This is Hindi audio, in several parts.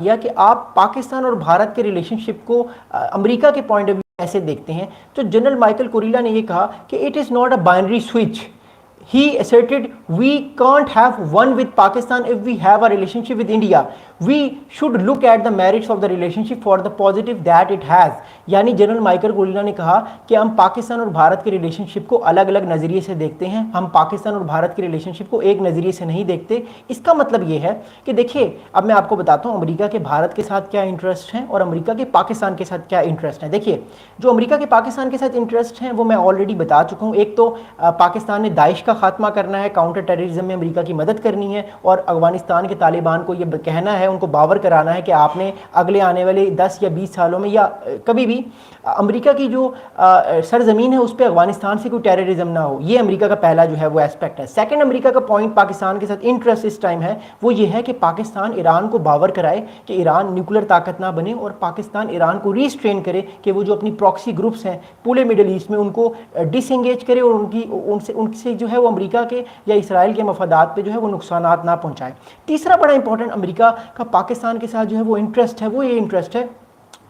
या कि आप पाकिस्तान और भारत के रिलेशनशिप को अमेरिका के पॉइंट ऑफ व्यू ऐसे देखते हैं। तो जनरल माइकल कुरिला ने ये कहा कि it is not a binary switch. He asserted we can't have one with Pakistan if we have a relationship with India. We should look at the merits of the relationship for the positive that it has. यानी जनरल माइकल कुरिला ने कहा कि हम पाकिस्तान और भारत के रिलेशनशिप को अलग अलग नज़रिए से देखते हैं, हम पाकिस्तान और भारत के रिलेशनशिप को एक नज़रिए से नहीं देखते। इसका मतलब ये है कि देखिए, अब मैं आपको बताता हूँ अमेरिका के भारत के साथ क्या इंटरेस्ट हैं और अमेरिका के पाकिस्तान के साथ क्या इंटरेस्ट हैं। देखिए, जो अमेरिका के पाकिस्तान के साथ इंटरेस्ट हैं वो मैं ऑलरेडी बता चुका हूँ। एक तो पाकिस्तान ने दाइश का खात्मा करना है, काउंटर टेररिज्म में अमेरिका की मदद करनी है, और अफगानिस्तान के तालिबान को ये कहना है, उनको बावर कराना है कि आपने अगले आने वाले 10 या 20 सालों में या कभी भी अमेरिका की जो सरजमीन है उस पर अफगानिस्तान से कोई टेररिज्म ना हो। ये अमेरिका का पहला जो है वो एस्पेक्ट है। सेकंड, अमेरिका का पॉइंट पाकिस्तान के साथ इंटरेस्ट इस टाइम है वो ये है कि पाकिस्तान ईरान को बावर कराए कि ईरान न्यूक्लियर ताकत ना बने, और पाकिस्तान ईरान को रीस्ट्रेन करे कि वो जो अपनी प्रॉक्सी ग्रुप्स हैं पूरे मिडल ईस्ट में उनको डिसएंगेज करे और उनसे जो है वो अमेरिका के या इसराइल के मफादात पे जो है वो नुकसानात ना पहुंचाए। तीसरा बड़ा इंपॉर्टेंट अमेरिका का पाकिस्तान के साथ जो है वो इंटरेस्ट है, वो ये इंटरेस्ट है,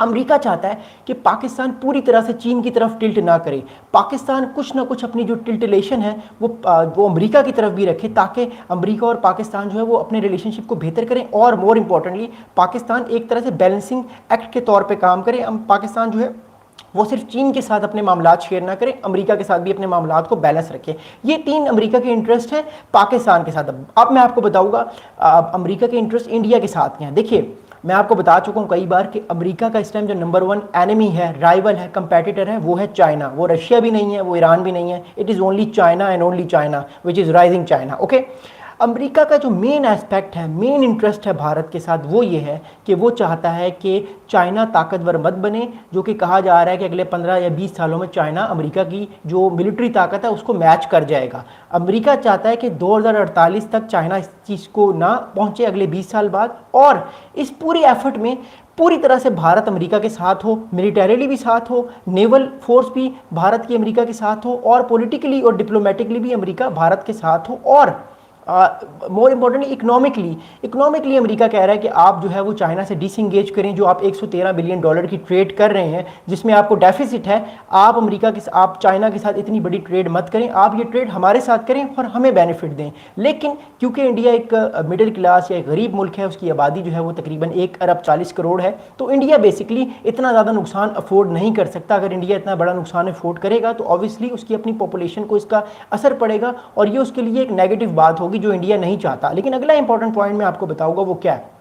अमेरिका चाहता है कि पाकिस्तान पूरी तरह से चीन की तरफ टिल्ट ना करे। पाकिस्तान कुछ ना कुछ अपनी जो टिल्टलेशन है वो अमेरिका की तरफ भी रखे, ताकि अमेरिका और पाकिस्तान जो है वो अपने रिलेशनशिप को बेहतर करें, और मोर इंपॉर्टेंटली पाकिस्तान एक तरह से बैलेंसिंग एक्ट के तौर पे काम करे। पाकिस्तान जो है वो सिर्फ चीन के साथ अपने मामलात शेयर ना करें, अमेरिका के साथ भी अपने मामलात को बैलेंस रखें। ये 3 अमेरिका के इंटरेस्ट हैं पाकिस्तान के साथ। अब मैं आपको बताऊंगा अमेरिका के इंटरेस्ट इंडिया के साथ क्या हैं। देखिए, मैं आपको बता चुका हूँ कई बार कि अमेरिका का इस टाइम जो नंबर 1 एनिमी है, राइवल है, कंपेटिटर है, वो है चाइना। वो रशिया भी नहीं है, वो ईरान भी नहीं है, it is only China and only China which is rising China. Okay, America का जो मेन एस्पेक्ट है, मेन इंटरेस्ट है भारत के साथ, वो ये है कि वो चाहता है कि चाइना ताकतवर मत बने, जो कि कहा जा रहा है कि अगले 15 या 20 सालों में चाइना अमेरिका की जो मिलिट्री ताकत है उसको मैच कर जाएगा। अमेरिका चाहता है कि 2048 तक चाइना इस चीज़ को ना पहुँचे अगले 20 साल बाद, और इस पूरी एफर्ट में पूरी तरह से भारत अमेरिका के साथ हो, मिलिटरीली भी साथ हो, नेवल फोर्स भी भारत की अमेरिका के साथ हो, और पॉलिटिकली और डिप्लोमेटिकली भी अमेरिका भारत के साथ हो, और मोर इम्पोर्टेंटली इकोनॉमिकली अमेरिका कह रहा है कि आप जो है वो चाइना से डिसएंगेज करें। जो आप 113 बिलियन डॉलर की ट्रेड कर रहे हैं जिसमें आपको डेफिसिट है, आप चाइना के साथ इतनी बड़ी ट्रेड मत करें, आप ये ट्रेड हमारे साथ करें और हमें बेनिफिट दें। लेकिन क्योंकि इंडिया एक मिडिल क्लास या एक गरीब मुल्क है, उसकी आबादी जो है वो तकरीबन 1 अरब 40 करोड़ है, तो इंडिया बेसिकली इतना ज़्यादा नुकसान अफोर्ड नहीं कर सकता। अगर इंडिया इतना बड़ा नुकसान अफोर्ड करेगा तो ऑब्वियसली उसकी अपनी पॉपुलेशन को इसका असर पड़ेगा, और ये उसके लिए एक नेगेटिव बात होगी जो इंडिया नहीं चाहता। लेकिन अगला इंपॉर्टेंट पॉइंट मैं आपको बताऊंगा वो क्या है।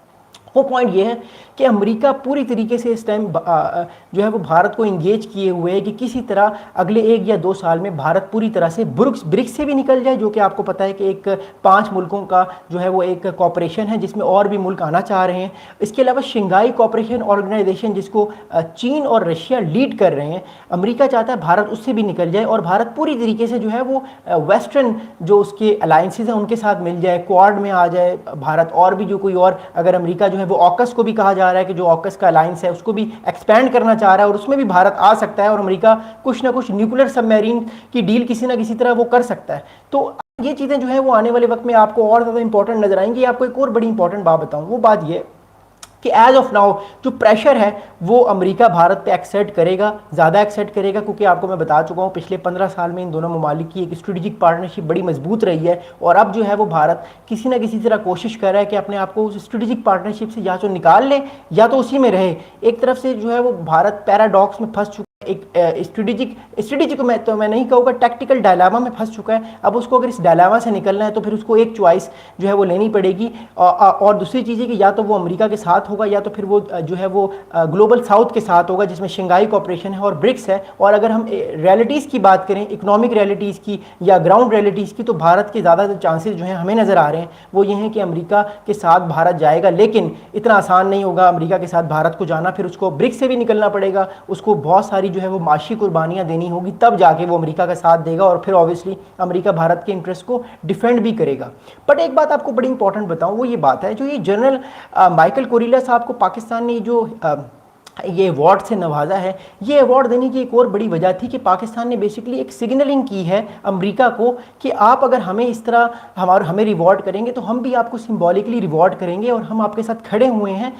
वो पॉइंट ये है कि अमेरिका पूरी तरीके से इस टाइम जो है वो भारत को इंगेज किए हुए है कि किसी तरह अगले 1 या 2 साल में भारत पूरी तरह से ब्रिक्स से भी निकल जाए, जो कि आपको पता है कि एक 5 मुल्कों का जो है वो एक कॉपरेशन है जिसमें और भी मुल्क आना चाह रहे हैं। इसके अलावा शंघाई कॉपरेशन ऑर्गेनाइजेशन जिसको चीन और रशिया लीड कर रहे हैं, अमेरिका चाहता है भारत उससे भी निकल जाए और भारत पूरी तरीके से जो है वो वेस्टर्न जो उसके अलायंसेज हैं उनके साथ मिल जाए, क्वाड में आ जाए भारत, और भी जो कोई और अगर अमेरिका जो है वो ऑकस को भी कहा जा रहा है कि जो ऑकस का अलायंस है उसको भी एक्सपेंड करना चाह रहा है और उसमें भी भारत आ सकता है, और अमेरिका कुछ ना कुछ न्यूक्लियर सबमरीन की डील किसी ना किसी तरह वो कर सकता है। तो ये चीज़ें जो है वो आने वाले वक्त में आपको और ज़्यादा इंपॉर्टेंट नजर आएंगी। आपको एक और बड़ी इंपॉर्टेंट बात बताऊँ, वो बात ये कि एज ऑफ नाउ जो प्रेशर है वो अमेरिका भारत पे एक्सर्ट करेगा, ज़्यादा एक्सर्ट करेगा, क्योंकि आपको मैं बता चुका हूँ पिछले 15 साल में इन दोनों ममालिक की एक स्ट्रेटेजिक पार्टनरशिप बड़ी मजबूत रही है, और अब जो है वो भारत किसी ना किसी तरह कोशिश कर रहा है कि अपने आप को उस स्ट्रेटेजिक पार्टनरशिप से या तो निकाल ले या तो उसी में रहे। एक तरफ से जो है वो भारत पैराडॉक्स में फंस चुका है, एक स्ट्रेटेजिक को मैं नहीं कहूँगा, टैक्टिकल डायलामा में फंस चुका है। अब उसको अगर इस डायलामा से निकलना है तो फिर उसको एक चॉइस जो है वो लेनी पड़ेगी, और दूसरी चीज़ है कि या तो वो अमेरिका के साथ होगा या तो फिर वो जो है वो ग्लोबल साउथ के साथ होगा जिसमें शंघाई कॉपरेशन है और ब्रिक्स है। और अगर हम रियलिटीज़ की बात करें, इकोनॉमिक रियलिटीज़ की या ग्राउंड रियलिटीज़ की, तो भारत के ज़्यादा चांसेस जो हैं हमें नज़र आ रहे हैं वो ये हैं कि अमेरिका के साथ भारत जाएगा, लेकिन इतना आसान नहीं होगा अमेरिका के साथ भारत को जाना। फिर उसको ब्रिक्स से भी निकलना पड़ेगा, उसको बहुत सारी जो है वो माशी कुर्बानियां देनी होगी, तब जाके वो अमेरिका का साथ देगा, और फिर ऑब्वियसली अमेरिका भारत के इंटरेस्ट को डिफेंड भी करेगा। बट एक बात आपको बड़ी इंपॉर्टेंट बताऊं, वो ये बात है जो ये जनरल माइकल कुरिला साहब को पाकिस्तान ने जो ये अवार्ड से नवाजा है, ये अवार्ड देने की एक और बड़ी वजह थी कि पाकिस्तान ने बेसिकली एक सिग्नलिंग की है अमेरिका को कि आप अगर हमें इस तरह हमें रिवॉर्ड करेंगे तो हम भी आपको सिंबॉलिकली रिवॉर्ड करेंगे और हम आपके साथ खड़े हुए हैं,